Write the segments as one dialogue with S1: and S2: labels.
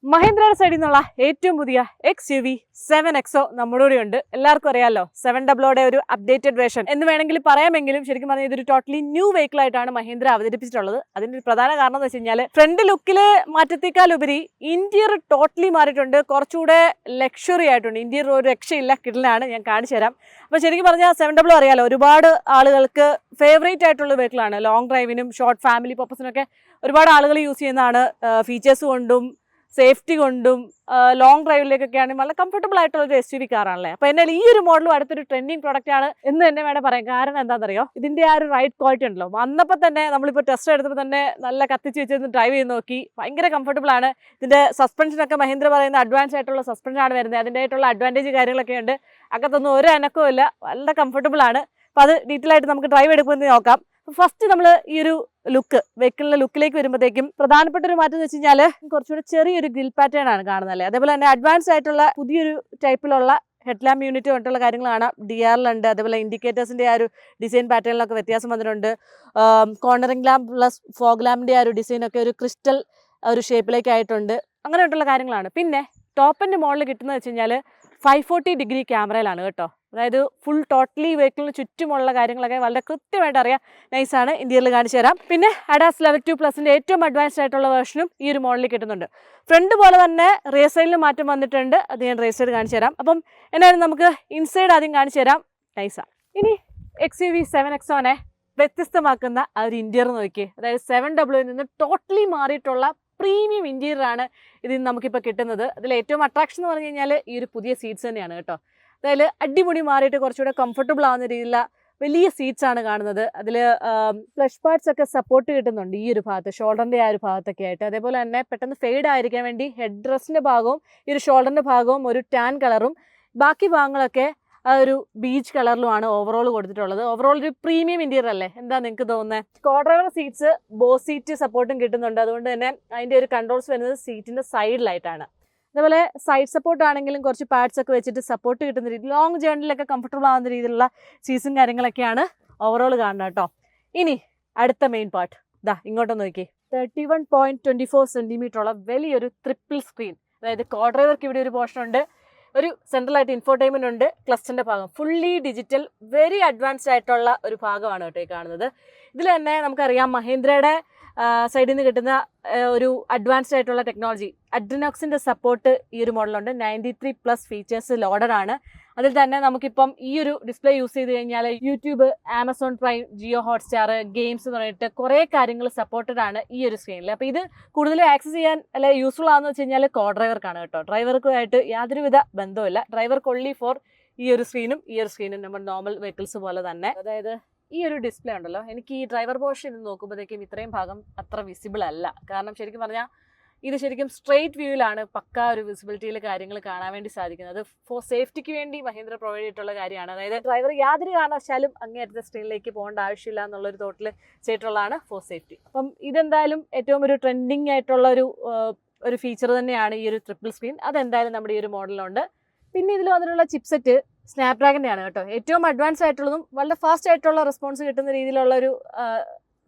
S1: മഹീന്ദ്രയുടെ സൈഡിൽ നിന്നുള്ള ഏറ്റവും പുതിയ XUV 7XO നമ്മുടെ കൂടെ ഉണ്ട്. എല്ലാവർക്കും അറിയാലോ 700 ഒരു അപ്ഡേറ്റഡ് വേർഷൻ എന്ന് വേണമെങ്കിൽ പറയാമെങ്കിലും ശരിക്കും പറഞ്ഞാൽ ഇതൊരു ടോട്ടലി ന്യൂ വെഹിക്കിൾ ആയിട്ടാണ് മഹീന്ദ്ര അവതരിപ്പിച്ചിട്ടുള്ളത്. അതിന്റെ ഒരു പ്രധാന കാരണം എന്ന് വെച്ച് കഴിഞ്ഞാൽ ഫ്രണ്ട് ലുക്കില് മാറ്റത്തേക്കാൾ ഉപരി ഇന്റീരിയർ ടോട്ടലി മാറിയിട്ടുണ്ട്. കുറച്ചുകൂടെ ലക്ഷറി ആയിട്ടുണ്ട്. ഇന്റീരിയർ ഒരു രക്ഷയില്ല, കിടലാണ്. ഞാൻ കാണിച്ചു തരാം. അപ്പോൾ ശരിക്കും പറഞ്ഞാൽ 700 അറിയാലോ, ഒരുപാട് ആളുകൾക്ക് ഫേവറേറ്റ് ആയിട്ടുള്ള വെഹിക്കിളാണ്. ലോങ് ഡ്രൈവിനും ഷോർട്ട് ഫാമിലി പർപ്പസിനൊക്കെ ഒരുപാട് ആളുകൾ യൂസ് ചെയ്യുന്നതാണ്. ഫീച്ചേഴ്സ് കൊണ്ടും സേഫ്റ്റി കൊണ്ടും ലോങ് ഡ്രൈവിലേക്കൊക്കെ ആണെങ്കിൽ നല്ല കംഫർട്ടബിൾ ആയിട്ടുള്ള ഒരു SUV കാറാണല്ലേ. അപ്പോൾ എന്നാൽ ഈ ഒരു മോഡലും അടുത്തൊരു ട്രെൻഡിങ് പ്രോഡക്റ്റ് ആണ് എന്ന് തന്നെ വേണം പറയാം. കാരണം എന്താണെന്നറിയോ, ഇതിന്റെ ആ ഒരു റൈഡ് ക്വാളിറ്റി ഉണ്ടല്ലോ. വന്നപ്പോൾ തന്നെ നമ്മളിപ്പോൾ ടെസ്റ്റ് എടുത്തപ്പോൾ തന്നെ നല്ല കത്തിച്ച് വെച്ചിരുന്ന് ഡ്രൈവ് ചെയ്ത് നോക്കി. ഭയങ്കര കംഫർട്ടബിൾ ആണ്. ഇതിന്റെ സസ്പെൻഷനൊക്കെ മഹീന്ദ്ര പറയുന്ന അഡ്വാൻസ് ആയിട്ടുള്ള സസ്പെൻഷൻ ആണ് വരുന്നത്. അതിൻ്റെ ആയിട്ടുള്ള അഡ്വാൻറ്റേജ് കാര്യങ്ങളൊക്കെ ഉണ്ട്. അകത്തൊന്നും ഒരു അനക്കവും ഇല്ല, നല്ല കംഫർട്ടബിൾ ആണ്. അപ്പോൾ അത് ഡീറ്റെയിൽ ആയിട്ട് നമുക്ക് ഡ്രൈവ് എടുക്കുമെന്ന് നോക്കാം. ഫസ്റ്റ് നമ്മൾ ഈ ഒരു വെഹിക്കിളിന്റെ ലുക്കിലേക്ക് വരുമ്പോഴത്തേക്കും പ്രധാനപ്പെട്ട ഒരു മാറ്റം എന്ന് വെച്ച് കഴിഞ്ഞാൽ കുറച്ചുകൂടെ ചെറിയൊരു ഗ്രിൽ പാറ്റേൺ ആണ് കാണുന്നത്. അതേപോലെ തന്നെ അഡ്വാൻസ് ആയിട്ടുള്ള പുതിയൊരു ടൈപ്പിലുള്ള ഹെഡ് ലാമ്പ് യൂണിറ്റ് കൊണ്ടുള്ള കാര്യങ്ങൾ കാണാം. DRL ഉണ്ട്. അതേപോലെ ഇൻഡിക്കേറ്റേഴ്സിന്റെ ആ ഒരു ഡിസൈൻ പാറ്റേണിലൊക്കെ വ്യത്യാസം വന്നിട്ടുണ്ട്. കോർണറിംഗ് ലാമ്പ് പ്ലസ് ഫോഗ് ലാമ്പിന്റെ ആ ഒരു ഡിസൈനൊക്കെ ഒരു ക്രിസ്റ്റൽ ഒരു ഷേപ്പിലേക്ക് ആയിട്ടുണ്ട്. അങ്ങനെയുള്ള കാര്യങ്ങളാണ്. പിന്നെ ടോപ്പ് എൻഡ് മോഡൽ കിട്ടുന്നത് വെച്ച് കഴിഞ്ഞാൽ 540 ഡിഗ്രി ക്യാമറയിലാണ് കേട്ടോ. അതായത് ഫുൾ ടോട്ടലി വെഹിക്കിളിന് ചുറ്റുമുള്ള കാര്യങ്ങളൊക്കെ വളരെ കൃത്യമായിട്ട് അറിയാം. നൈസാണ്. ഇന്ത്യയിൽ കാണിച്ചു തരാം. പിന്നെ ADAS Level 2+ന്റെ ഏറ്റവും അഡ്വാൻസ്ഡ് ആയിട്ടുള്ള വേർഷനും ഈ ഒരു മോഡലിൽ കിട്ടുന്നുണ്ട്. ഫ്രണ്ട് പോലെ തന്നെ റേസ് സൈഡിൽ മാറ്റം വന്നിട്ടുണ്ട്. അത് ഞാൻ റേസ് സൈഡ് കാണിച്ചു തരാം. അപ്പം എന്നാലും നമുക്ക് ഇൻസൈഡ് ആദ്യം കാണിച്ചു തരാം. നൈസാ. ഇനി XUV 7XOനെ വ്യത്യസ്തമാക്കുന്ന ആ ഒരു ഇന്റീരിയർ നോക്കി. അതായത് 700 നിന്ന് ടോട്ടലി മാറിയിട്ടുള്ള പ്രീമിയം ഇന്റീരിയർ ആണ് ഇതിൽ നമുക്കിപ്പോൾ കിട്ടുന്നത്. അതിൽ ഏറ്റവും അട്രാക്ഷൻ എന്ന് പറഞ്ഞു കഴിഞ്ഞാൽ ഈ ഒരു പുതിയ സീറ്റ്സ് തന്നെയാണ് കേട്ടോ. അതായത് അടിമുടി മാറിയിട്ട് കുറച്ചുകൂടെ കംഫർട്ടബിൾ ആവുന്ന രീതിയിലുള്ള വലിയ സീറ്റ്സ് ആണ് കാണുന്നത്. അതിൽ ഫ്ലഷ് പാർട്സ് ഒക്കെ സപ്പോർട്ട് കിട്ടുന്നുണ്ട് ഈ ഒരു ഭാഗത്ത്, ഷോൾഡറിൻ്റെ ആ ഒരു ഭാഗത്തൊക്കെ ആയിട്ട്. അതേപോലെ തന്നെ പെട്ടെന്ന് ഫെയ്ഡ് ആയിരിക്കാൻ വേണ്ടി ഹെഡ് റെസ്റ്റിൻ്റെ ഭാഗവും ഈ ഒരു ഷോൾഡറിൻ്റെ ഭാഗവും ഒരു ടാൻ കളറും ബാക്കി ഭാഗങ്ങളൊക്കെ ആ ഒരു ബീച്ച് കളറിലുമാണ് ഓവറോൾ കൊടുത്തിട്ടുള്ളത്. ഓവറോൾ ഒരു പ്രീമിയം ഇന്റീരിയർ അല്ലേ, എന്താ നിങ്ങൾക്ക് തോന്നുന്നത്? Co driver seats boss seat സപ്പോർട്ടും കിട്ടുന്നുണ്ട്. അതുകൊണ്ട് തന്നെ അതിൻ്റെ ഒരു കൺട്രോൾസ് വരുന്നത് സീറ്റിൻ്റെ സൈഡിലായിട്ടാണ്. അതേപോലെ സൈഡ് സപ്പോർട്ട് ആണെങ്കിലും കുറച്ച് പാഡ്സ് ഒക്കെ വെച്ചിട്ട് സപ്പോർട്ട് കിട്ടുന്ന രീതി, ലോങ് ജേർണിയിലൊക്കെ കംഫർട്ടബിൾ ആവുന്ന രീതിയിലുള്ള സീറ്റ്സും കാര്യങ്ങളൊക്കെയാണ് ഓവറോൾ കാണുന്നത് കേട്ടോ. ഇനി അടുത്ത മെയിൻ പാർട്ട് ദാ ഇങ്ങോട്ടൊന്ന് നോക്കി. 31.24 സെൻറ്റിമീറ്റർ ഉള്ള വലിയൊരു ട്രിപ്പിൾ സ്ക്രീൻ. അതായത് കോ ഡ്രൈവർക്ക് ഇവിടെ ഒരു പോർഷൻ ഉണ്ട്, ഒരു സെൻട്രലായിട്ട് ഇൻഫോർടൈൻമെന്റ് ഉണ്ട്, ക്ലസ്റ്ററിന്റെ ഭാഗം ഫുള്ളി ഡിജിറ്റൽ വെരി അഡ്വാൻസ്ഡ് ആയിട്ടുള്ള ഒരു ഭാഗമാണ് കേട്ടോ ഈ കാണുന്നത്. ഇതിൽ തന്നെ നമുക്കറിയാം മഹീന്ദ്രയുടെ സൈഡിൽ നിന്ന് കിട്ടുന്ന ഒരു അഡ്വാൻസ്ഡ് ആയിട്ടുള്ള ടെക്നോളജി അഡ്രിനോക്സിന്റെ സപ്പോർട്ട് ഈ ഒരു മോഡലുണ്ട്. 93+ ഫീച്ചേഴ്സ് ലോഡഡ് ആണ്. അതിൽ തന്നെ നമുക്കിപ്പം ഈ ഒരു ഡിസ്പ്ലേ യൂസ് ചെയ്ത് കഴിഞ്ഞാൽ YouTube, Amazon Prime, Jio Hotstar, games എന്ന് പറഞ്ഞിട്ട് കുറേ കാര്യങ്ങൾ സപ്പോർട്ടഡ് ആണ് ഈ ഒരു സ്ക്രീനിൽ. അപ്പോൾ ഇത് കൂടുതൽ ആക്സസ് ചെയ്യാൻ അല്ലെ യൂസ്ഫുൾ ആണെന്ന് വെച്ച് കഴിഞ്ഞാൽ കോ ഡ്രൈവർക്കാണ് കേട്ടോ. ഡ്രൈവർക്കുമായിട്ട് യാതൊരുവിധ ബന്ധമില്ല. ഡ്രൈവർക്ക് ഒൺലി ഫോർ ഈ ഒരു സ്ക്രീനും നമ്മുടെ നോർമൽ വെഹിക്കിൾസ് പോലെ തന്നെ. അതായത് ഈ ഒരു ഡിസ്പ്ലേ ഉണ്ടല്ലോ, എനിക്ക് ഈ ഡ്രൈവർ പോർഷൻ നോക്കുമ്പോഴത്തേക്കും ഇത്രയും ഭാഗം അത്ര വിസിബിൾ അല്ല. കാരണം ശരിക്കും പറഞ്ഞാൽ ഇത് ശരിക്കും സ്ട്രെയിറ്റ് വ്യൂവിലാണ് പക്ക ഒരു വിസിബിലിറ്റിയിൽ കാര്യങ്ങൾ കാണാൻ വേണ്ടി സാധിക്കുന്നത്. ഫോർ സേഫ്റ്റിക്ക് വേണ്ടി മഹീന്ദ്ര പ്രൊവൈഡ് ചെയ്തിട്ടുള്ള കാര്യമാണ്. അതായത് ഡ്രൈവർ യാതൊരു കാരണവശാലും അങ്ങേയറ്റത്തെ സ്ക്രീനിലേക്ക് പോകേണ്ട ആവശ്യമില്ല എന്നുള്ളൊരു തോട്ടിൽ ചെയ്തിട്ടുള്ളതാണ് ഫോർ സേഫ്റ്റി. അപ്പം ഇതെന്തായാലും ഏറ്റവും ഒരു ട്രെൻഡിങ് ആയിട്ടുള്ള ഒരു ഫീച്ചർ തന്നെയാണ് ഈ ഒരു ട്രിപ്പിൾ സ്ക്രീൻ. അതെന്തായാലും നമ്മുടെ ഈ ഒരു മോഡലുണ്ട്. പിന്നെ ഇതിൽ വന്നിട്ടുള്ള ചിപ്സെറ്റ് സ്നാപ്ഡ്രാഗൻ്റെ ആണ് കേട്ടോ. ഏറ്റവും അഡ്വാൻസ് ആയിട്ടുള്ളതും വളരെ ഫാസ്റ്റ് ആയിട്ടുള്ള റെസ്പോൺസ് കിട്ടുന്ന രീതിയിലുള്ള ഒരു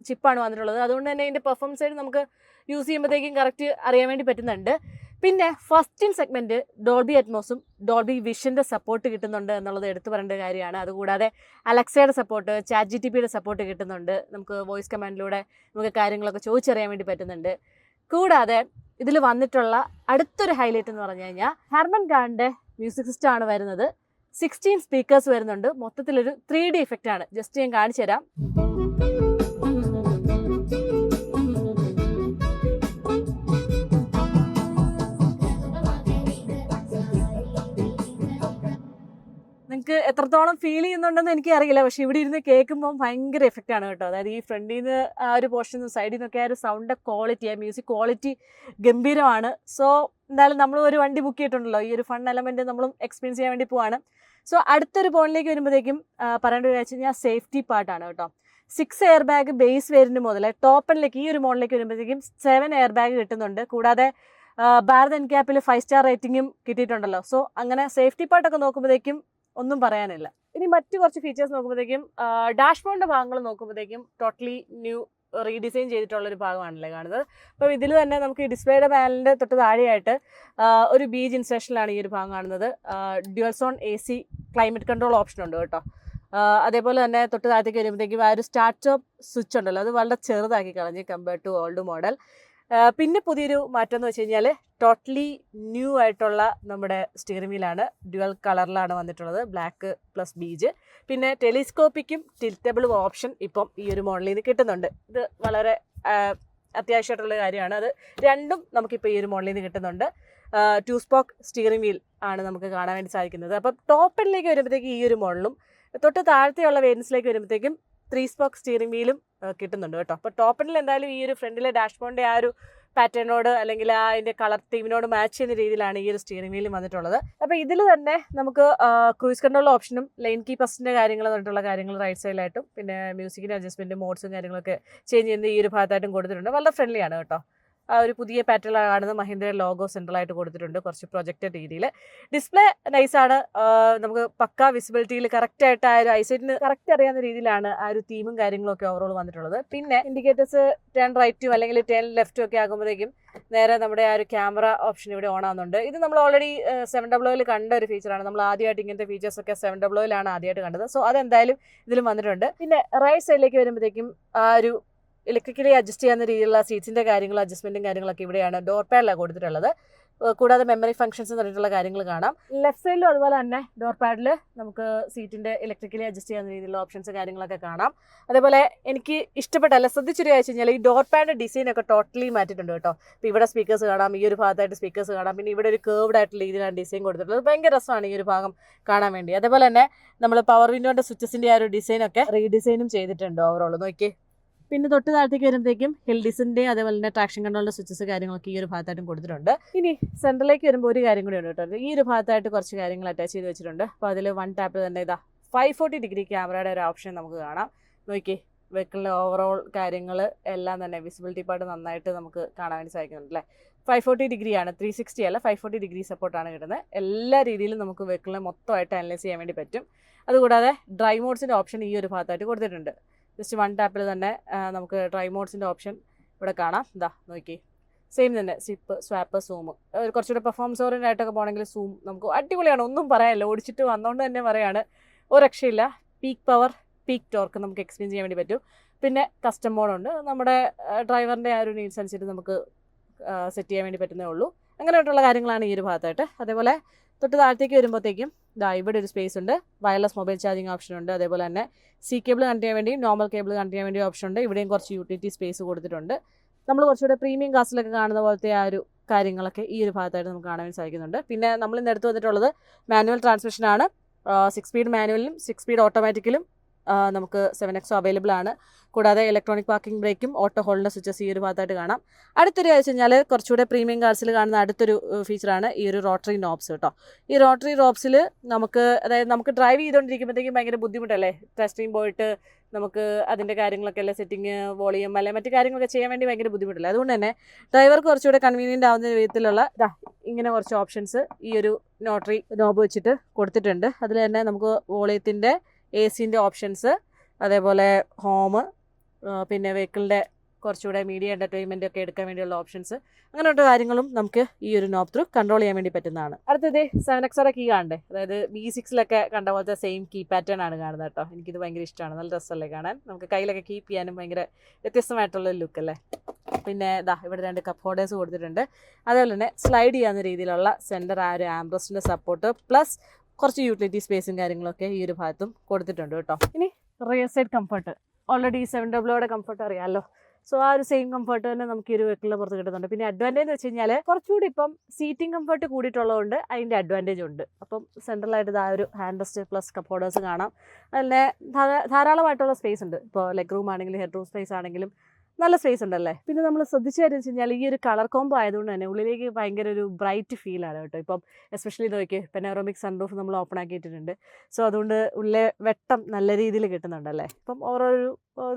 S1: ചിപ്പാണ് വന്നിട്ടുള്ളത്. അതുകൊണ്ട് തന്നെ ഇതിൻ്റെ പെർഫോമൻസ് ആയിട്ട് നമുക്ക് യൂസ് ചെയ്യുമ്പോഴത്തേക്കും കറക്റ്റ് അറിയാൻ വേണ്ടി പറ്റുന്നുണ്ട്. പിന്നെ ഫസ്റ്റ് ഇൻ സെഗ്മെൻറ്റ് ഡോൾബി അറ്റ്മോസും ഡോൾബി വിഷൻ്റെ സപ്പോർട്ട് കിട്ടുന്നുണ്ട് എന്നുള്ളത് എടുത്തു പറയേണ്ട കാര്യമാണ്. അതുകൂടാതെ അലക്സയുടെ സപ്പോർട്ട്, ChatGPTയുടെ സപ്പോർട്ട് കിട്ടുന്നുണ്ട്. നമുക്ക് വോയിസ് കമാൻഡിലൂടെ നമുക്ക് കാര്യങ്ങളൊക്കെ ചോദിച്ചറിയാൻ വേണ്ടി പറ്റുന്നുണ്ട്. കൂടാതെ ഇതിൽ വന്നിട്ടുള്ള അടുത്തൊരു ഹൈലൈറ്റ് എന്ന് പറഞ്ഞു കഴിഞ്ഞാൽ ഹെർമൻ കാറിൻ്റെ മ്യൂസിക് സിസ്റ്റം ആണ് വരുന്നത്. 16 സ്പീക്കേഴ്സ് വരുന്നുണ്ട്. മൊത്തത്തിലൊരു 3D ഇഫക്റ്റ് ആണ്. ജസ്റ്റ് ഞാൻ കാണിച്ചു തരാം. നിങ്ങൾക്ക് എത്രത്തോളം ഫീൽ ചെയ്യുന്നുണ്ടെന്ന് എനിക്കറിയില്ല, പക്ഷെ ഇവിടെ ഇരുന്ന് കേൾക്കുമ്പോൾ ഭയങ്കര എഫക്റ്റ് ആണ് കേട്ടോ. അതായത് ഈ ഫ്രണ്ടിൽ നിന്ന് ആ ഒരു പോർഷൻ സൈഡിൽ നിന്നൊക്കെ ആ ഒരു സൗണ്ട് ക്വാളിറ്റി, ആ മ്യൂസിക് ക്വാളിറ്റി ഗംഭീരമാണ്. സോ എന്തായാലും നമ്മൾ ഒരു വണ്ടി ബുക്ക് ചെയ്തിട്ടുണ്ടല്ലോ, ഈ ഒരു ഫൺ എലമെൻറ്റ് നമ്മളും എക്സ്പീരിയൻസ് ചെയ്യാൻ വേണ്ടി പോവാണ്. സോ അടുത്തൊരു പോയിന്റിലേക്ക് വരുമ്പോഴത്തേക്കും പറയേണ്ട ഒരു വെച്ച് കഴിഞ്ഞാൽ സേഫ്റ്റി പാർട്ടാണ് കേട്ടോ. 6 എയർ ബാഗ് ബേസ് വേരിയന്റ് മുതൽ ടോപ്പ് എൻഡിലേക്ക് ഈ ഒരു മോഡലിലേക്ക് വരുമ്പോഴത്തേക്കും 7 എയർ ബാഗ് കിട്ടുന്നുണ്ട്. കൂടാതെ ഭാരത് എൻക്യാപ്പിൽ 5 സ്റ്റാർ റേറ്റിംഗും കിട്ടിയിട്ടുണ്ടല്ലോ. സോ അങ്ങനെ സേഫ്റ്റി പാർട്ടൊക്കെ നോക്കുമ്പോഴത്തേക്കും ഒന്നും പറയാനില്ല. ഇനി മറ്റു കുറച്ച് ഫീച്ചേഴ്സ് നോക്കുമ്പോഴത്തേക്കും ഡാഷ്ബോർഡിൻ്റെ ഭാഗങ്ങൾ നോക്കുമ്പോഴത്തേക്കും ടോട്ടലി ന്യൂ റീഡിസൈൻ ചെയ്തിട്ടുള്ളൊരു ഭാഗമാണല്ലേ കാണുന്നത്. അപ്പോൾ ഇതിൽ തന്നെ നമുക്ക് ഈ ഡിസ്പ്ലേയുടെ പാനലിൻ്റെ തൊട്ട് താഴെയായിട്ട് ഒരു ബീജ് ഇൻസേഷനിലാണ് ഈ ഒരു ഭാഗം കാണുന്നത്. Dual zone AC climate control option ഉണ്ട് കേട്ടോ. അതേപോലെ തന്നെ തൊട്ട് താഴത്തേക്ക് വരുമ്പോഴത്തേക്കും ആ ഒരു സ്റ്റാർട്ടപ്പ് സ്വിച്ച് ഉണ്ടല്ലോ, അത് വളരെ ചെറുതാക്കി കളഞ്ഞ് കമ്പയർ ടു ഓൾഡ് മോഡൽ. പിന്നെ പുതിയൊരു മാറ്റം എന്ന് വെച്ച് കഴിഞ്ഞാൽ ടോട്ടലി ന്യൂ ആയിട്ടുള്ള നമ്മുടെ സ്റ്റിയറിംഗ് വീലാണ്. ഡ്യുവൽ കളറിലാണ് വന്നിട്ടുള്ളത്, ബ്ലാക്ക് പ്ലസ് ബീജ്. പിന്നെ ടെലിസ്കോപ്പിക്കും ടിൽറ്റബിളും ഓപ്ഷൻ ഇപ്പം ഈ ഒരു മോഡലിൽ നിന്ന് കിട്ടുന്നുണ്ട്. ഇത് വളരെ അത്യാവശ്യമായിട്ടുള്ള കാര്യമാണ്. അത് രണ്ടും നമുക്കിപ്പോൾ ഈ ഒരു മോഡലിൽ നിന്ന് കിട്ടുന്നുണ്ട്. 2 സ്പോക്ക് സ്റ്റിയറിംഗ് വീൽ ആണ് നമുക്ക് കാണാൻ വേണ്ടി സാധിക്കുന്നത്. അപ്പം ടോപ്പ് എൻഡിലേക്ക് വരുമ്പോഴത്തേക്ക് ഈ ഒരു മോഡലും തൊട്ട് താഴത്തെയുള്ള വേരിയൻസിലേക്ക് വരുമ്പോഴത്തേക്കും 3 സ്പോക്ക് സ്റ്റിയറിംഗ് വീലും കിട്ടുന്നുണ്ട് കേട്ടോ. അപ്പോൾ ടോപ്പ് എൻഡിൽ എന്തായാലും ഈ ഒരു ഫ്രണ്ടിലെ ഡാഷ്ബോർഡിൻ്റെ ആ ഒരു പാറ്റേണോട് അല്ലെങ്കിൽ അതിൻ്റെ കളർ തീമിനോട് മാച്ച് ചെയ്യുന്ന രീതിയിലാണ് ഈ ഒരു സ്റ്റിയറിംഗ് വീലും വന്നിട്ടുള്ളത്. അപ്പോൾ ഇതിൽ തന്നെ നമുക്ക് ക്രൂയിസ് കൺട്രോൾ ഓപ്ഷനും ലൈൻ കീപ്പേഴ്സിൻ്റെ കാര്യങ്ങൾ പറഞ്ഞിട്ടുള്ള കാര്യങ്ങൾ റൈറ്റ് സൈഡിലായിട്ടും പിന്നെ മ്യൂസിക്കിൻ്റെ അഡ്ജസ്റ്റ്മെൻറ്റ് മോഡ്സും കാര്യങ്ങളൊക്കെ ചേഞ്ച് ചെയ്യുന്നത് ഈ ഒരു ഭാഗത്തായിട്ടും കൊടുത്തിട്ടുണ്ട്. വളരെ ഫ്രണ്ട്ലിയാണ് കേട്ടോ. ആ ഒരു പുതിയ പാറ്റേണിലാണ് കാണുന്നത്. മഹീന്ദ്രയുടെ ലോഗോ സെൻട്രലായിട്ട് കൊടുത്തിട്ടുണ്ട് കുറച്ച് പ്രൊജക്റ്റഡ് രീതിയിൽ. ഡിസ്പ്ലേ നൈസാണ്. നമുക്ക് പക്ക വിസിബിലിറ്റിയിൽ കറക്റ്റായിട്ട് ആ ഒരു ഐസൈറ്റിന് കറക്റ്റ് അറിയാവുന്ന രീതിയിലാണ് ആ ഒരു തീമും കാര്യങ്ങളൊക്കെ ഓവറോൾ വന്നിട്ടുള്ളത്. പിന്നെ ഇൻഡിക്കേറ്റേഴ്സ് ടേൺ റൈറ്റും അല്ലെങ്കിൽ ടേൺ ലെഫ്റ്റും ഒക്കെ ആകുമ്പോഴത്തേക്കും നേരെ നമ്മുടെ ആ ഒരു ക്യാമറ ഓപ്ഷൻ ഇവിടെ ഓൺ ആവുന്നുണ്ട്. ഇത് നമ്മൾ ഓൾറെഡി 700 കണ്ട ഒരു ഫീച്ചറാണ്. നമ്മൾ ആദ്യമായിട്ട് ഇങ്ങനത്തെ ഫീച്ചേഴ്സൊക്കെ 700 ആദ്യമായിട്ട് കണ്ടത്. സോ അതെന്തായാലും ഇതിലും വന്നിട്ടുണ്ട്. പിന്നെ റൈറ്റ് സൈഡിലേക്ക് വരുമ്പോഴത്തേക്കും ആ ഒരു ഇലക്ട്രിക്കലി അഡ്ജസ്റ്റ് ചെയ്യാവുന്ന രീതിയിലുള്ള സീറ്റ്സിൻ്റെ കാര്യങ്ങളും അഡ്ജസ്റ്റ്മെൻറ്റും കാര്യങ്ങളൊക്കെ ഇവിടെയാണ് ഡോർ പാഡിലാണ് കൊടുത്തിട്ടുള്ളത്. കൂടാതെ മെമ്മറി ഫംഗ്ഷൻസ് എന്ന് പറഞ്ഞിട്ടുള്ള കാര്യങ്ങൾ കാണാം. ലെഫ്റ്റ് സൈഡിലും അതുപോലെ തന്നെ ഡോർ പാഡിൽ നമുക്ക് സീറ്റിൻ്റെ ഇലക്ട്രിക്കലി അഡ്ജസ്റ്റ് ചെയ്യാവുന്ന രീതിയിലുള്ള ഓപ്ഷൻസ് കാര്യങ്ങളൊക്കെ കാണാം. അതേപോലെ എനിക്ക് ഇഷ്ടപ്പെട്ടല്ല ശ്രദ്ധിച്ചൊരു കാര്യം കഴിഞ്ഞാൽ ഈ ഡോർ പാഡിൻ്റെ ഡിസൈനൊക്കെ ടോട്ടലി മാറ്റിയിട്ടുണ്ട് കേട്ടോ. ഇപ്പോൾ ഇവിടെ സ്പീക്കേഴ്സ് കാണാം, ഈ ഒരു ഭാഗത്തായിട്ട് സ്പീക്കേഴ്സ് കാണാം. പിന്നെ ഇവിടെ ഒരു കേർവ്ഡ് ആയിട്ടുള്ള രീതിയിലാണ് ഡിസൈൻ കൊടുത്തിട്ടുള്ളത്. ഭയങ്കര രസമാണ് ഈ ഒരു ഭാഗം കാണാൻ വേണ്ടി. അതേപോലെ തന്നെ നമ്മൾ പവർ വിൻഡോൻ്റെ സ്വിച്ചസിൻ്റെ ആ ഒരു ഡിസൈനൊക്കെ റീഡിസൈനും ചെയ്തിട്ടുണ്ട് ഓവറോൾ നോക്കി. പിന്നെ തൊട്ട് താഴത്തേക്ക് വരുമ്പോഴത്തേക്കും ഹിൽ ഡിസിൻ്റെയും അതേപോലെ തന്നെ ട്രാക്ഷൻ കൺട്രോളിൻ്റെ സ്വിച്ചസ് കാര്യങ്ങളൊക്കെ ഈ ഒരു ഭാഗത്തായിട്ടും കൊടുത്തിട്ടുണ്ട്. ഇനി സെൻട്രലിലേക്ക് വരുമ്പോൾ ഒരു കാര്യം കൂടി ഉണ്ട് കേട്ടോ. ഈ ഒരു ഭാഗത്തായിട്ട് കുറച്ച് കാര്യങ്ങൾ അറ്റാച്ച് ചെയ്ത് വെച്ചിട്ടുണ്ട്. അപ്പോൾ അതിൽ 1 ടാപ്പിൽ തന്നെ ഇതാ 540 ഡിഗ്രി ക്യാമറയുടെ ഒരു ഓപ്ഷൻ നമുക്ക് കാണാം. നോക്കി വെഹിക്കിളിൻ്റെ ഓവറോൾ കാര്യങ്ങൾ എല്ലാം തന്നെ വിസിബിലിറ്റി പാർട്ട് നന്നായിട്ട് നമുക്ക് കാണാൻ വേണ്ടി സാധിക്കുന്നുണ്ട് അല്ലേ. 540 ഡിഗ്രിയാണ്, 360 അല്ല 540 ഡിഗ്രി സപ്പോർട്ടാണ് കിട്ടുന്നത്. എല്ലാ രീതിയിലും നമുക്ക് വെഹിക്കിളിനെ മൊത്തമായിട്ട് അനലൈസ് ചെയ്യാൻ വേണ്ടി പറ്റും. അതുകൂടാതെ ഡ്രൈവ് മോഡ്സിൻ്റെ ഓപ്ഷൻ ഈ ഒരു ഭാഗത്തായിട്ട് കൊടുത്തിട്ടുണ്ട്. ജസ്റ്റ് 1 ടാപ്പിൽ തന്നെ നമുക്ക് ഡ്രൈവ് മോഡ്സിൻ്റെ ഓപ്ഷൻ ഇവിടെ കാണാം. ഇതാ നോക്കി സെയിം തന്നെ സിപ്പ് സ്വാപ്പ് സൂം കുറച്ചുകൂടെ പെർഫോമൻസ് ഓറിയൻ്റ് ആയിട്ടൊക്കെ പോകണമെങ്കിൽ സൂം നമുക്ക് അടിപൊളിയാണ്. ഒന്നും പറയാനില്ല, ഓടിച്ചിട്ട് വന്നുകൊണ്ട് തന്നെ പറയാണ് ഒരു രക്ഷയില്ല. പീക്ക് പവർ പീക്ക് ടോർക്ക് നമുക്ക് എക്സ്പീരിയൻസ് ചെയ്യാൻ വേണ്ടി പറ്റും. പിന്നെ കസ്റ്റം മോഡുണ്ട്, നമ്മുടെ ഡ്രൈവറിൻ്റെ ആ ഒരു നീഡ്സ് അനുസരിച്ച് നമുക്ക് സെറ്റ് ചെയ്യാൻ വേണ്ടി പറ്റുന്നേ ഉള്ളൂ. അങ്ങനെയായിട്ടുള്ള കാര്യങ്ങളാണ് ഈ ഒരു ഭാഗത്തായിട്ട്. അതേപോലെ തൊട്ട് താഴത്തേക്ക് വരുമ്പോഴത്തേക്കും ഇവിടെ ഒരു സ്പേസ് ഉണ്ട്. വയർലെസ് മൊബൈൽ ചാർജിങ് ഓപ്ഷൻ ഉണ്ട്. അതേപോലെ തന്നെ സി കേബിൾ കണക്ട് ചെയ്യാൻ വേണ്ടിയും നോർമൽ കേബിൾ കണക്ട് ചെയ്യാൻ വേണ്ടി ഓപ്ഷൻ ഉണ്ട്. ഇവിടെയും കുറച്ച് യൂട്ടിലിറ്റി സ്പേസ് കൊടുത്തിട്ടുണ്ട്. നമ്മൾ കുറച്ചുകൂടെ പ്രീമിയം ക്ലാസ്സിലൊക്കെ കാണുന്ന പോലത്തെ ആ ഒരു കാര്യങ്ങളൊക്കെ ഈ ഒരു ഭാഗത്തായിട്ട് നമുക്ക് കാണാൻ വേണ്ടി സാധിക്കുന്നുണ്ട്. പിന്നെ നമ്മൾ ഇന്ന് എടുത്ത് വന്നിട്ടുള്ളത് മാനുവൽ ട്രാൻസ്മിഷനാണ്. 6 സ്പീഡ് മാനുവലിലും 6 സ്പീഡ് ഓട്ടോമാറ്റിക്കലും നമുക്ക് 7XO അവൈലബിൾ ആണ്. കൂടാതെ ഇലക്ട്രോണിക് പാർക്കിംഗ് ബ്രേക്കും ഓട്ടോ ഹോൾഡിൻ്റെ സ്വിച്ചസ് ഈ ഒരു ഭാഗത്തായിട്ട് കാണാം. അടുത്തൊരു കാര്യം വെച്ച് കഴിഞ്ഞാൽ കുറച്ചുകൂടെ പ്രീമിയം കാർസിൽ കാണുന്ന അടുത്തൊരു ഫീച്ചറാണ് ഈ ഒരു റോട്ടറി നോബ്സ് കേട്ടോ. ഈ റോട്ടറി നോബ്സിൽ നമുക്ക് ഡ്രൈവ് ചെയ്തുകൊണ്ടിരിക്കുമ്പോഴത്തേക്കും ഭയങ്കര ബുദ്ധിമുട്ടല്ലേ, ടെസ്റ്റിംഗ് പോയിട്ട് നമുക്ക് അതിൻ്റെ കാര്യങ്ങളൊക്കെ അല്ലേ സെറ്റിങ് വോളിയം അല്ലെ മറ്റു കാര്യങ്ങളൊക്കെ ചെയ്യാൻ വേണ്ടി ഭയങ്കര ബുദ്ധിമുട്ടില്ല. അതുകൊണ്ട് തന്നെ ഡ്രൈവർക്ക് കുറച്ചുകൂടെ കൺവീനിയൻ്റ് ആവുന്ന വിധത്തിലുള്ള ഇങ്ങനെ കുറച്ച് ഓപ്ഷൻസ് ഈ ഒരു നോട്ടറി നോബ് വെച്ചിട്ട് കൊടുത്തിട്ടുണ്ട്. അതിൽ തന്നെ നമുക്ക് വോളിയത്തിൻ്റെ AC ഓപ്ഷൻസ്, അതേപോലെ ഹോം, പിന്നെ വെഹിക്കിളിൻ്റെ കുറച്ചുകൂടെ മീഡിയ എൻ്റർടൈൻമെൻ്റ് ഒക്കെ എടുക്കാൻ വേണ്ടിയുള്ള ഓപ്ഷൻസ്, അങ്ങനെയുള്ള കാര്യങ്ങളും നമുക്ക് ഈ ഒരു നോബ് ത്രൂ കൺട്രോൾ ചെയ്യാൻ വേണ്ടി പറ്റുന്നതാണ്. അടുത്തത് 7XOയുടെ കീ കാണണ്ടേ, അതായത് V6 കണ്ട പോലത്തെ സെയിം കീ പാറ്റേൺ ആണ് കാണുന്നത് കേട്ടോ. എനിക്കിത് ഭയങ്കര ഇഷ്ടമാണ്, നല്ല രസമല്ലേ കാണാൻ, നമുക്ക് കയ്യിലൊക്കെ കീപ്പ് ചെയ്യാനും ഭയങ്കര വ്യത്യസ്തമായിട്ടുള്ള ലുക്ക് അല്ലേ. പിന്നെ ഇവിടെ 2 കപ്പ് ഹോൾഡേഴ്സ് കൊടുത്തിട്ടുണ്ട്. അതേപോലെ തന്നെ സ്ലൈഡ് ചെയ്യാവുന്ന രീതിയിലുള്ള സെൻറ്റർ ആ ഒരു ആംബ്രസ്റ്റിൻ്റെ സപ്പോർട്ട് പ്ലസ് കുറച്ച് യൂട്ടിലിറ്റി സ്പേസും കാര്യങ്ങളൊക്കെ ഈ ഒരു ഭാഗത്തും കൊടുത്തിട്ടുണ്ട് കേട്ടോ. ഇനി റിയർ സൈഡ് കംഫർട്ട്, ഓൾറെഡി 700യുടെ കംഫർട്ട് അറിയാമല്ലോ. സോ ആ ഒരു സെയിം കംഫർട്ട് തന്നെ നമുക്ക് ഈ ഒരു വെഹിക്കിളിന് പുറത്ത് കിട്ടുന്നുണ്ട്. പിന്നെ അഡ്വാൻറ്റേജ് എന്ന് വെച്ച് കഴിഞ്ഞാൽ കുറച്ചുകൂടി ഇപ്പം സീറ്റിംഗ് കംഫർട്ട് കൂടിയിട്ടുള്ളതുകൊണ്ട് അതിൻ്റെ അഡ്വാൻറ്റേജ് ഉണ്ട്. അപ്പം സെൻട്രലായിട്ട് ആ ഒരു hand rest plus cup holders കാണാം. അതിലെ ധാരാളമായിട്ടുള്ള സ്പേസ് ഉണ്ട്. ഇപ്പോൾ ലെഗ് റൂം ആണെങ്കിലും ഹെഡ് റൂം സ്പേസ് ആണെങ്കിലും നല്ല സ്പേസ് ഉണ്ടല്ലേ. പിന്നെ നമ്മൾ ശ്രദ്ധിച്ചു കാര്യം വെച്ച് കഴിഞ്ഞാൽ ഈ ഒരു കളർ കോംബോ ആയതുകൊണ്ട് തന്നെ ഉള്ളിലേക്ക് ഭയങ്കര ഒരു ബ്രൈറ്റ് ഫീലാണ് കേട്ടോ. ഇപ്പം എസ്പെഷ്യലി നോക്കി പെനോറമിക് സൺറൂഫ് നമ്മൾ ഓപ്പൺ ആക്കിയിട്ടുണ്ട്. സോ അതുകൊണ്ട് ഉള്ളിലെ വെട്ടം നല്ല രീതിയിൽ കിട്ടുന്നുണ്ടല്ലേ. ഇപ്പം ഓരോരു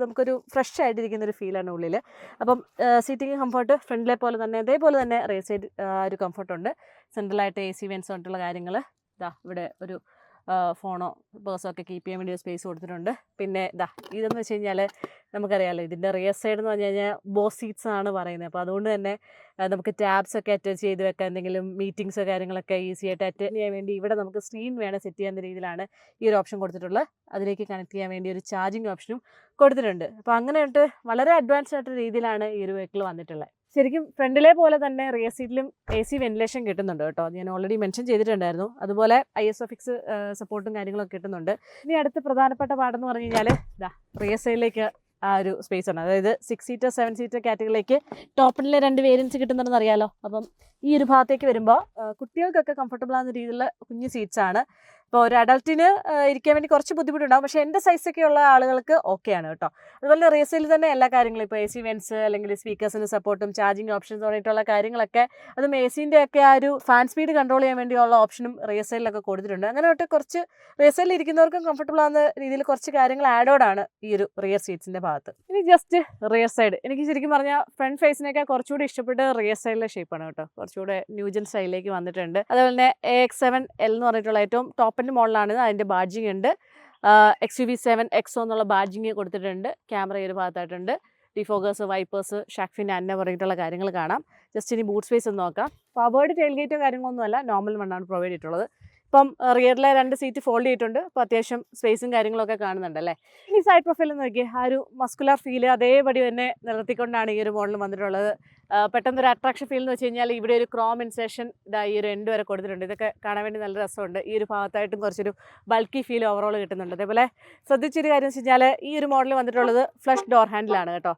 S1: നമുക്കൊരു ഫ്രഷ് ആയിട്ടിരിക്കുന്നൊരു ഫീലാണ് ഉള്ളിൽ. അപ്പം സീറ്റിംഗ് കംഫർട്ട് ഫ്രണ്ടിലെ പോലെ തന്നെ അതേപോലെ തന്നെ റേസ് സൈഡ് ഒരു കംഫർട്ടുണ്ട്. സെൻട്രലായിട്ട് AC വെൻസ് പറഞ്ഞിട്ടുള്ള കാര്യങ്ങൾ ഇവിടെ ഒരു ഫോണോ പേഴ്സോ ഒക്കെ കീപ്പ് ചെയ്യാൻ വേണ്ടി സ്പേസ് കൊടുത്തിട്ടുണ്ട്. പിന്നെ ഇതെന്ന് വെച്ച് കഴിഞ്ഞാൽ നമുക്കറിയാമല്ലോ, ഇതിൻ്റെ റിയർ സൈഡ് എന്ന് പറഞ്ഞു കഴിഞ്ഞാൽ ബോസ് സീറ്റ്സ് ആണ് പറയുന്നത്. അപ്പോൾ അതുകൊണ്ട് തന്നെ നമുക്ക് ടാബ്സ് ഒക്കെ അറ്റാച്ച് ചെയ്ത് വെക്കാൻ, എന്തെങ്കിലും മീറ്റിംഗ്സോ കാര്യങ്ങളൊക്കെ ഈസി ആയിട്ട് അറ്റൻഡ് ചെയ്യാൻ വേണ്ടി ഇവിടെ നമുക്ക് സ്ക്രീൻ വേണം സെറ്റ് ചെയ്യാവുന്ന രീതിയിലാണ് ഈ ഒരു ഓപ്ഷൻ കൊടുത്തിട്ടുള്ളത്. അതിലേക്ക് കണക്ട് ചെയ്യാൻ വേണ്ടി ഒരു ചാർജിങ് ഓപ്ഷനും കൊടുത്തിട്ടുണ്ട്. അപ്പോൾ അങ്ങനെയായിട്ട് വളരെ അഡ്വാൻസ്ഡ് ആയിട്ടുള്ള രീതിയിലാണ് ഈ ഒരു വെഹിക്കിൾ വന്നിട്ടുള്ളത്. ശരിക്കും ഫ്രണ്ടിലെ പോലെ തന്നെ റിയർ സീറ്റിലും AC വെന്റിലേഷൻ കിട്ടുന്നുണ്ട് കേട്ടോ. ഞാൻ ഓൾറെഡി മെൻഷൻ ചെയ്തിട്ടുണ്ടായിരുന്നു. അതുപോലെ ISOFIX സപ്പോർട്ടും കാര്യങ്ങളൊക്കെ കിട്ടുന്നുണ്ട്. ഇനി അടുത്ത പ്രധാനപ്പെട്ട പാടെന്ന് പറഞ്ഞു കഴിഞ്ഞാൽ റിയർ സൈഡിലേക്ക് ആ ഒരു സ്പേസ് ഉണ്ട്. അതായത് 6 സീറ്റർ 7 സീറ്റർ കാറ്റഗറിയിലേക്ക് ടോപ്പിലെ 2 വേരിയൻസ് കിട്ടുന്നുണ്ടെന്ന് അറിയാലോ. അപ്പം ഈ ഒരു ഭാഗത്തേക്ക് വരുമ്പോൾ കുട്ടികൾക്കൊക്കെ കംഫർട്ടബിൾ ആകുന്ന രീതിയിലുള്ള കുഞ്ഞ് സീറ്റ്സ് ആണ്. ഇപ്പോൾ ഒരു അഡൾട്ടിന് ഇരിക്കാൻ വേണ്ടി കുറച്ച് ബുദ്ധിമുട്ടുണ്ടാകും, പക്ഷേ എൻ്റെ സൈസൊക്കെ ഉള്ള ആളുകൾക്ക് ഓക്കെയാണ് കേട്ടോ. അതുപോലെ റേസിൽ തന്നെ എല്ലാ കാര്യങ്ങളും ഇപ്പോൾ AC വെൻസ് അല്ലെങ്കിൽ സ്പീക്കേഴ്സിന് സപ്പോർട്ടും ചാർജിങ് ഓപ്ഷൻസ് തുടങ്ങിയിട്ടുള്ള കാര്യങ്ങളൊക്കെ, അതും AC-ൻ്റെ ഒക്കെ ആ ഒരു ഫാൻ സ്പീഡ് കൺട്രോൾ ചെയ്യാൻ വേണ്ടിയുള്ള ഓപ്ഷനും റേസൈലിലൊക്കെ കൊടുത്തിട്ടുണ്ട്. അങ്ങനെ തൊട്ട് കുറച്ച് റേസൈലിൽ ഇരിക്കുന്നവർക്കും കംഫർട്ടബിൾ ആകുന്ന രീതിയിൽ കുറച്ച് കാര്യങ്ങൾ ആഡ് ഓൺ ആണ് ഈ ഒരു റിയർ സീറ്റ്സിൻ്റെ ഭാഗത്ത്. ഇനി ജസ്റ്റ് റിയർ സൈഡ്, എനിക്ക് ശരിക്കും പറഞ്ഞാൽ ഫ്രണ്ട് ഫേസിനൊക്കെ കുറച്ചുകൂടി ഇഷ്ടപ്പെട്ട റിയർ സൈഡിലെ ഷേപ്പാണ് കേട്ടോ. കുറച്ചുകൂടെ ന്യൂജൻ സ്റ്റൈലിലേക്ക് വന്നിട്ടുണ്ട്. അതുപോലെ തന്നെ AX7L എന്ന് പറഞ്ഞിട്ടുള്ള ഏറ്റവും ടോപ്പിൻ്റെ മോഡലാണ്. അതിൻ്റെ ബാഡ്ജിങ് ഉണ്ട്. XUV7XO എന്നുള്ള ബാഡ്ജിങ് കൊടുത്തിട്ടുണ്ട്. ക്യാമറ ഈ ഒരു ഭാഗത്തായിട്ടുണ്ട്. ഡിഫോഗേഴ്സ്, വൈപ്പേഴ്സ്, ഷാക്ഫിൻ അന്ന പറഞ്ഞിട്ടുള്ള കാര്യങ്ങൾ കാണാം. ജസ്റ്റ് ഇനി ബൂട്ട് സ്പേസ് ഒന്ന് നോക്കാം. പവേർഡ് ടെയിൽ ഗേറ്റോ കാര്യങ്ങളൊന്നുമല്ല, നോർമൽ വണ്ണാണ് പ്രൊവൈഡ് ചെയ്തിട്ടുള്ളത്. ഇപ്പം റിയറിലെ 2 സീറ്റ് ഫോൾഡ് ചെയ്തിട്ടുണ്ട്. അപ്പോൾ അത്യാവശ്യം സ്പേസും കാര്യങ്ങളൊക്കെ കാണുന്നുണ്ടല്ലേ. ഇനി സൈഡ് പ്രൊഫൈൽ എന്ന് നോക്കിയാൽ ആ ഒരു മസ്കുലർ ഫീല് അതേപടി തന്നെ നിലനിർത്തിക്കൊണ്ടാണ് ഈ ഒരു മോഡൽ വന്നിട്ടുള്ളത്. പെട്ടെന്നൊരു അട്രാക്ഷൻ ഫീൽ എന്ന് വെച്ച് കഴിഞ്ഞാൽ ഇവിടെ ഒരു ക്രോം ഇൻസേഷൻ ഈ ഒരു എൻഡ് വരെ കൊടുത്തിട്ടുണ്ട്. ഇതൊക്കെ കാണാൻ വേണ്ടി നല്ല രസമുണ്ട്. ഈ ഒരു ഭാഗത്തായിട്ടും കുറച്ചൊരു ബൾക്കി ഫീൽ ഓവറോൾ കിട്ടുന്നുണ്ട്. അതേപോലെ ശ്രദ്ധിച്ചൊരു കാര്യം വെച്ച് കഴിഞ്ഞാൽ ഈ ഒരു മോഡൽ വന്നിട്ടുള്ളത് ഫ്ലഷ് ഡോർ ഹാൻഡിലാണ് കേട്ടോ.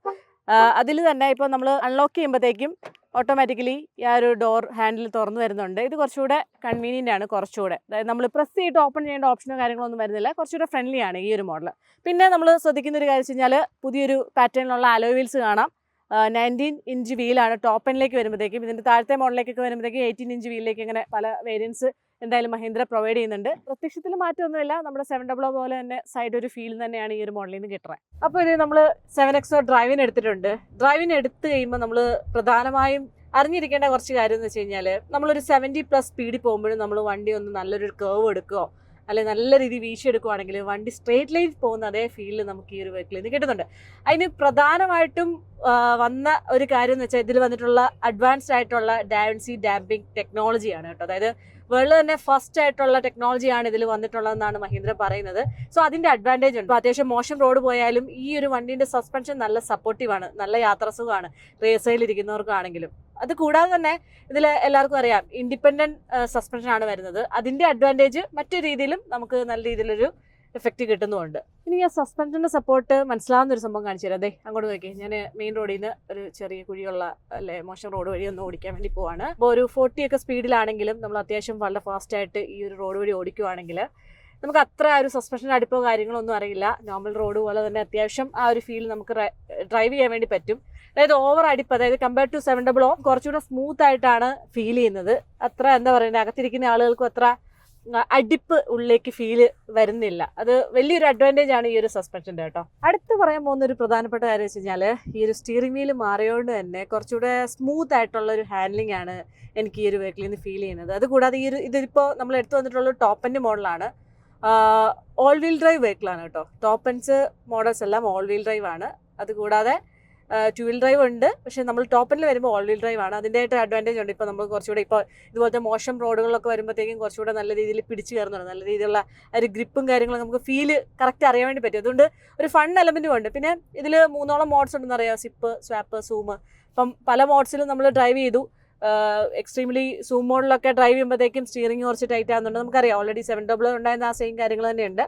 S1: അതിൽ തന്നെ ഇപ്പോൾ നമ്മൾ അൺലോക്ക് ചെയ്യുമ്പോഴത്തേക്കും ഓട്ടോമാറ്റിക്കലി ആ ഒരു ഡോർ ഹാൻഡിൽ തുറന്നു വരുന്നുണ്ട്. ഇത് കുറച്ചുകൂടെ കൺവീനിയൻ്റ് ആണ്. കുറച്ചുകൂടെ അതായത് നമ്മൾ പ്രസ് ചെയ്തിട്ട് ഓപ്പൺ ചെയ്യേണ്ട ഓപ്ഷനോ കാര്യങ്ങളൊന്നും വരുന്നില്ല. കുറച്ചുകൂടെ ഫ്രണ്ട്ലി ആണ് ഈ ഒരു മോഡൽ. പിന്നെ നമ്മൾ ശ്രദ്ധിക്കുന്ന ഒരു കാര്യം വെച്ച് കഴിഞ്ഞാൽ പുതിയൊരു പാറ്റേണിലുള്ള അലോയ് വീൽസ് കാണാം. 19 ഇഞ്ച് വീലാണ് ടോപ്പ് എൻഡിലേക്ക് വരുമ്പോഴത്തേക്കും. ഇതിൻ്റെ താഴത്തെ മോഡലിലേക്കൊക്കെ വരുമ്പോഴത്തേക്കും 18 ഇഞ്ച് വീലിലേക്ക് ഇങ്ങനെ പല വേരിയൻസ് എന്തായാലും മഹീന്ദ്ര പ്രൊവൈഡ് ചെയ്യുന്നുണ്ട്. പ്രത്യക്ഷത്തിൽ മാറ്റമൊന്നുമില്ല. നമ്മുടെ 700 പോലെ തന്നെ സൈഡ് ഒരു ഫീൽ തന്നെയാണ് ഈ ഒരു മോഡലിൽ നിന്ന് കിട്ടുന്നത്. അപ്പോൾ ഇത് നമ്മൾ 7XO ഡ്രൈവിന് എടുത്തിട്ടുണ്ട്. ഡ്രൈവിന് എടുത്തു കഴിയുമ്പോൾ നമ്മൾ പ്രധാനമായും അറിഞ്ഞിരിക്കേണ്ട കുറച്ച് കാര്യം എന്ന് വെച്ച് കഴിഞ്ഞാൽ, നമ്മളൊരു 70+ സ്പീഡിൽ പോകുമ്പോഴും നമ്മൾ വണ്ടി ഒന്ന് നല്ലൊരു കേർവ് എടുക്കുകയോ അല്ലെങ്കിൽ നല്ല രീതിയിൽ വീശിയെടുക്കുകയാണെങ്കിൽ വണ്ടി സ്ട്രേറ്റ് ലൈൻ പോകുന്ന അതേ ഫീലിൽ നമുക്ക് ഈ ഒരു വെഹിക്കിളിൽ നിന്ന് കിട്ടുന്നുണ്ട്. അതിന് പ്രധാനമായിട്ടും വന്ന ഒരു കാര്യം എന്ന് വെച്ചാൽ ഇതിൽ വന്നിട്ടുള്ള അഡ്വാൻസ്ഡ് ആയിട്ടുള്ള ഡാൻസി ഡാമ്പിംഗ് ടെക്നോളജിയാണ് കേട്ടോ. അതായത് വേൾഡ് തന്നെ ഫസ്റ്റ് ആയിട്ടുള്ള ടെക്നോളജിയാണ് ഇതിൽ വന്നിട്ടുള്ളതെന്നാണ് മഹീന്ദ്ര പറയുന്നത്. സോ അതിൻ്റെ അഡ്വാൻറ്റേജ് ഉണ്ട്. അത്യാവശ്യം മോശം റോഡ് പോയാലും ഈ ഒരു വണ്ടീൻ്റെ സസ്പെൻഷൻ നല്ല സപ്പോർട്ടീവാണ്, നല്ല യാത്രാസുഖമാണ് റേസയിൽ ഇരിക്കുന്നവർക്കാണെങ്കിലും. അത് കൂടാതെ തന്നെ ഇതിൽ എല്ലാവർക്കും അറിയാം ഇൻഡിപെൻഡൻറ്റ് സസ്പെൻഷൻ ആണ് വരുന്നത്. അതിൻ്റെ അഡ്വാൻറ്റേജ് മറ്റു രീതിയിലും നമുക്ക് നല്ല രീതിയിലൊരു എഫക്റ്റ് കിട്ടുന്നുമുണ്ട്. ഇനി ആ സസ്പെൻഷൻ്റെ സപ്പോർട്ട് മനസ്സിലാവുന്ന ഒരു സംഭവം കാണിച്ചു തരാം. അതെ അങ്ങോട്ട് നോക്കി, ഞാൻ മെയിൻ റോഡിൽ നിന്ന് ഒരു ചെറിയ കുഴിയുള്ള അല്ലെ മോശം റോഡ് വഴി ഒന്ന് ഓടിക്കാൻ വേണ്ടി പോവാണ്. അപ്പോൾ ഒരു 40 ഒക്കെ സ്പീഡിലാണെങ്കിലും നമ്മൾ അത്യാവശ്യം വളരെ ഫാസ്റ്റായിട്ട് ഈ ഒരു റോഡ് വഴി ഓടിക്കുവാണെങ്കിൽ നമുക്ക് അത്ര ഒരു സസ്പെൻഷൻ അടുപ്പോ കാര്യങ്ങളോ ഒന്നും അറിയില്ല. നോർമൽ റോഡ് പോലെ തന്നെ അത്യാവശ്യം ആ ഒരു ഫീൽ നമുക്ക് ഡ്രൈവ് ചെയ്യാൻ വേണ്ടി പറ്റും. അതായത് ഓവർ അടിപ്പ്, അതായത് കമ്പയർ ടു 700 കുറച്ചുകൂടെ സ്മൂത്ത് ആയിട്ടാണ് ഫീൽ ചെയ്യുന്നത്. അത്ര എന്താ പറയുന്നത്, അകത്തിരിക്കുന്ന ആളുകൾക്കും അത്ര അടിപ്പ് ഉള്ളിലേക്ക് ഫീല് വരുന്നില്ല. അത് വലിയൊരു അഡ്വാൻറ്റേജ് ആണ് ഈ ഒരു സസ്പെൻഷൻ്റെ കേട്ടോ. അടുത്ത് പറയാൻ പോകുന്ന ഒരു പ്രധാനപ്പെട്ട കാര്യം വെച്ച് കഴിഞ്ഞാൽ, ഈ ഒരു സ്റ്റിയറിംഗ് വീല് മാറിയോണ്ട് തന്നെ കുറച്ചുകൂടെ സ്മൂത്ത് ആയിട്ടുള്ള ഒരു ഹാൻഡ്ലിംഗ് ആണ് എനിക്ക് ഈ ഒരു വെഹിക്കിളിൽ നിന്ന് ഫീൽ ചെയ്യുന്നത്. അതുകൂടാതെ ഇതിപ്പോൾ നമ്മൾ എടുത്തു വന്നിട്ടുള്ള ടോപ്പ് എൻഡ് മോഡലാണ്. ഓൾ വീൽ ഡ്രൈവ് വെഹിക്കിളാണ് കേട്ടോ. ടോപ്പ് എൻഡ്സ് മോഡൽസ് എല്ലാം ഓൾ വീൽ ഡ്രൈവ് ആണ്. അതുകൂടാതെ 2 വീൽ ഡ്രൈവ് ഉണ്ട്. പക്ഷേ നമ്മൾ ടോപ്പ് എൻഡിൽ വരുമ്പോൾ ഓൾ വീൽ ഡ്രൈവ് ആണ്. അതിൻ്റെയായിട്ട് അഡ്വാൻറ്റേജ് ഉണ്ട്. ഇപ്പോൾ നമ്മൾ കുറച്ചുകൂടെ ഇപ്പോൾ ഇതുപോലത്തെ മോശം റോഡുകളിലൊക്കെ വരുമ്പോഴത്തേക്കും കുറച്ചുകൂടെ നല്ല രീതിയിൽ പിടിച്ച് കയറുന്നുണ്ട്. നല്ല രീതിയിലുള്ള ഒരു ഗ്രിപ്പും കാര്യങ്ങളും നമുക്ക് ഫീല് കറക്റ്റ് അറിയാൻ വേണ്ടി പറ്റും. അതുകൊണ്ട് ഒരു ഫൺ എലമെൻറ്റും ഉണ്ട്. പിന്നെ ഇതിൽ 3 മോഡ്സ് ഉണ്ടെന്ന് അറിയാം. Zip, swap, zoom. അപ്പം പല മോഡ്സിലും നമ്മൾ ഡ്രൈവ് ചെയ്തു. എക്സ്ട്രീംലി സൂം മോഡിലൊക്കെ ഡ്രൈവ് ചെയ്യുമ്പോഴത്തേക്കും സ്റ്റിയറിംഗ് കുറച്ച് ടൈറ്റ് ആകുന്നുണ്ട്. നമുക്കറിയാം ഓൾറെഡി 700 ഉണ്ടായിരുന്ന ആ സെയിം കാര്യങ്ങൾ തന്നെയുണ്ട്.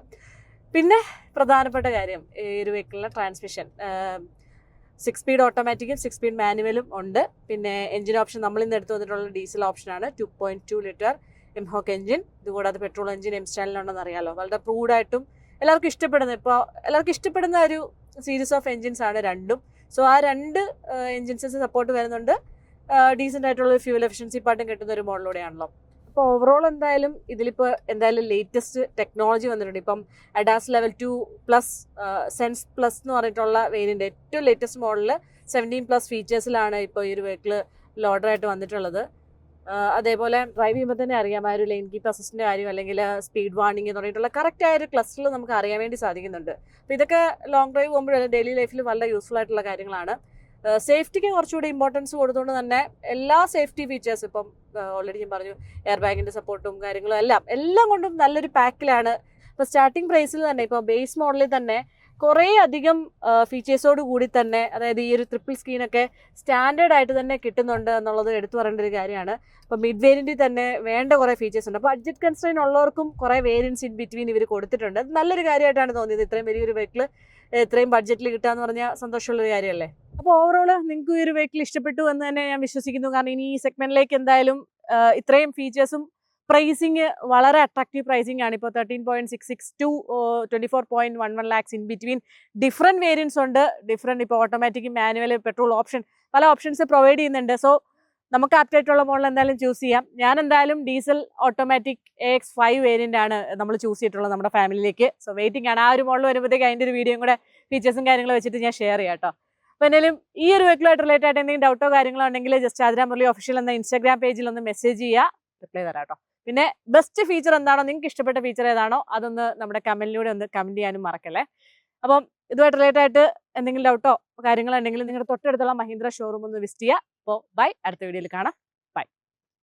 S1: പിന്നെ പ്രധാനപ്പെട്ട കാര്യം ഈ ഒരു വെഹിക്കിളിലെ ട്രാൻസ്മിഷൻ 6 സ്പീഡ് ഓട്ടോമാറ്റിക്കും 6 സ്പീഡ് മാനുവലും ഉണ്ട്. പിന്നെ എഞ്ചിൻ ഓപ്ഷൻ നമ്മൾ ഇന്ന് എടുത്തു വന്നിട്ടുള്ള ഡീസൽ ഓപ്ഷനാണ്. 2.2 ലിറ്റർ എംഹോക്ക് എഞ്ചിൻ. ഇതുകൂടാതെ പെട്രോൾ എഞ്ചിൻ എം സ്റ്റാൻഡിലുണ്ടെന്ന് അറിയാമല്ലോ. വളരെ പ്രൂഡായിട്ടും എല്ലാവർക്കും ഇഷ്ടപ്പെടുന്നത്, ഇപ്പോൾ എല്ലാവർക്കും ഇഷ്ടപ്പെടുന്ന ഒരു സീരീസ് ഓഫ് എഞ്ചിൻസ് ആണ് രണ്ടും. സോ ആ 2 എഞ്ചിൻസിന് സപ്പോർട്ട് വരുന്നുണ്ട്. ഡീസൻ്റ് ആയിട്ടുള്ള ഫ്യൂൽ എഫിഷ്യൻസി പാർട്ടും കിട്ടുന്ന ഒരു മോഡലൂടെയാണല്ലോ. അപ്പോൾ ഓവറോൾ എന്തായാലും ഇതിലിപ്പോൾ എന്തായാലും ലേറ്റസ്റ്റ് ടെക്നോളജി വന്നിട്ടുണ്ട്. ഇപ്പം അഡാസ് ലെവൽ 2+ സെൻസ് പ്ലസ് എന്ന് പറഞ്ഞിട്ടുള്ള വേരിയൻ്റ് ഏറ്റവും ലേറ്റസ്റ്റ് മോഡലിൽ 17+ ഫീച്ചേഴ്സിലാണ് ഇപ്പോൾ ഈ ഒരു വെഹിക്കിൾ ലോഡറായിട്ട് വന്നിട്ടുള്ളത്. അതേപോലെ ഡ്രൈവ് ചെയ്യുമ്പോൾ തന്നെ അറിയാം ആ ഒരു ലെയിൻ കീപ്പ് അസിസ്റ്റിൻ്റെ കാര്യം അല്ലെങ്കിൽ സ്പീഡ് വാർണിംഗ് എന്ന് പറഞ്ഞിട്ടുള്ള കറക്റ്റ് ആയ ഒരു ക്ലസ്റ്ററിൽ നമുക്ക് അറിയാൻ വേണ്ടി സാധിക്കുന്നുണ്ട്. അപ്പോൾ ഇതൊക്കെ ലോങ് ഡ്രൈവ് പോകുമ്പോഴല്ല ഡെയിലി ലൈഫിൽ വളരെ യൂസ്ഫുൾ ആയിട്ടുള്ള കാര്യങ്ങളാണ്. സേഫ്റ്റിക്ക് കുറച്ചുകൂടി ഇമ്പോർട്ടൻസ് കൊടുത്തുകൊണ്ട് തന്നെ എല്ലാ സേഫ്റ്റി ഫീച്ചേഴ്സ് ഇപ്പം ഓൾറെഡി ഞാൻ പറഞ്ഞു, എയർ ബാഗിൻ്റെ സപ്പോർട്ടും കാര്യങ്ങളും എല്ലാം കൊണ്ടും നല്ലൊരു പാക്കിലാണ്. ഇപ്പോൾ സ്റ്റാർട്ടിംഗ് പ്രൈസിൽ തന്നെ ഇപ്പോൾ ബേസ് മോഡലിൽ തന്നെ കുറേ അധികം ഫീച്ചേഴ്സോട് കൂടി തന്നെ, അതായത് ഈ ഒരു ട്രിപ്പിൾ സ്ക്രീനൊക്കെ സ്റ്റാൻഡേർഡ് ആയിട്ട് തന്നെ കിട്ടുന്നുണ്ട് എന്നുള്ളത് എടുത്തു പറയേണ്ട ഒരു കാര്യമാണ്. അപ്പോൾ മിഡ് വേരിയൻറ്റിൽ തന്നെ വേണ്ട കുറേ ഫീച്ചേഴ്സ് ഉണ്ട്. അപ്പോൾ ബഡ്ജറ്റ് കൺസ്ട്രെയിൻ ഉള്ളവർക്കും കുറേ വേരിയൻസ് ഇൻ ബിറ്റ്വീൻ ഇവർ കൊടുത്തിട്ടുണ്ട്. അത് നല്ലൊരു കാര്യമായിട്ടാണ് തോന്നിയത്. ഇത്രയും വലിയൊരു വെഹിക്കിൾ ഇത്രയും ബഡ്ജറ്റിൽ കിട്ടുക എന്ന് പറഞ്ഞാൽ സന്തോഷമുള്ളൊരു കാര്യമല്ലേ. അപ്പോൾ ഓവറോൾ നിങ്ങൾക്ക് ഈ ഒരു വെഹിക്കിൾ ഇഷ്ടപ്പെട്ടു എന്ന് തന്നെ ഞാൻ വിശ്വസിക്കുന്നു. കാരണം ഇനി ഈ സെഗ്മെന്റിലേക്ക് എന്തായാലും ഇത്രയും ഫീച്ചേഴ്സും പ്രൈസിങ് വളരെ അട്രാക്റ്റീവ് പ്രൈസിംഗ് ആണ്. ഇപ്പോൾ 13.66 to 24.11 lakhs in between different variance ഉണ്ട്. ഡിഫറെൻറ്റ് ഇപ്പോൾ ഓട്ടോമാറ്റിക്, മാനുവൽ, പെട്രോൾ ഓപ്ഷൻ പല ഓപ്ഷൻസ് പ്രൊവൈഡ് ചെയ്യുന്നുണ്ട്. സോ നമുക്ക് ആപ്റ്റായിട്ടുള്ള മോഡൽ എന്തായാലും ചൂസ് ചെയ്യാം. ഞാൻ എന്തായാലും ഡീസൽ ഓട്ടോമാറ്റിക് AX5 വേരിയൻ്റ് ആണ് നമ്മൾ ചൂസ് ചെയ്തിട്ടുള്ളത് നമ്മുടെ ഫാമിലിയിലേക്ക്. സോ വെയിറ്റിംഗ് ആണ്. ആ ഒരു മോഡൽ വരുമ്പോഴത്തേക്ക് അതിൻ്റെ ഒരു വീഡിയോയും കൂടെ ഫീച്ചേഴ്സും കാര്യങ്ങളും വെച്ചിട്ട് ഞാൻ ഷെയർ ചെയ്യാം കേട്ടോ. അപ്പോൾ എന്തായാലും ഈ ഒരു വെഹിക്കിളുമായിട്ട് റിലേറ്റഡ് ആയിട്ട് എന്തെങ്കിലും ഡൗട്ടോ കാര്യങ്ങളോ ഉണ്ടെങ്കിൽ ജസ്റ്റ് ആതിര മുരളി ഒഫീഷ്യൽ എന്ന ഇൻസ്റ്റാഗ്രാം പേജിൽ ഒന്ന് മെസ്സേജ് ചെയ്യുക, റിപ്ലൈ തരാം കേട്ടോ. പിന്നെ ബെസ്റ്റ് ഫീച്ചർ എന്താണോ, നിങ്ങൾക്ക് ഇഷ്ടപ്പെട്ട ഫീച്ചർ ഏതാണോ അതൊന്ന് നമ്മുടെ കമൻറ്റിലൂടെ ഒന്ന് കമൻറ്റ് ചെയ്യാനും മറക്കല്ലേ. അപ്പം ഇതുമായിട്ട് റിലേറ്റഡ് ആയിട്ട് എന്തെങ്കിലും ഡൗട്ടോ കാര്യങ്ങളോ ഉണ്ടെങ്കിൽ നിങ്ങളുടെ തൊട്ടടുത്തുള്ള മഹീന്ദ്ര ഷോറൂം ഒന്ന് വിസിറ്റ് ചെയ്യുക. അപ്പോൾ ബൈ, അടുത്ത വീഡിയോയിൽ കാണാം.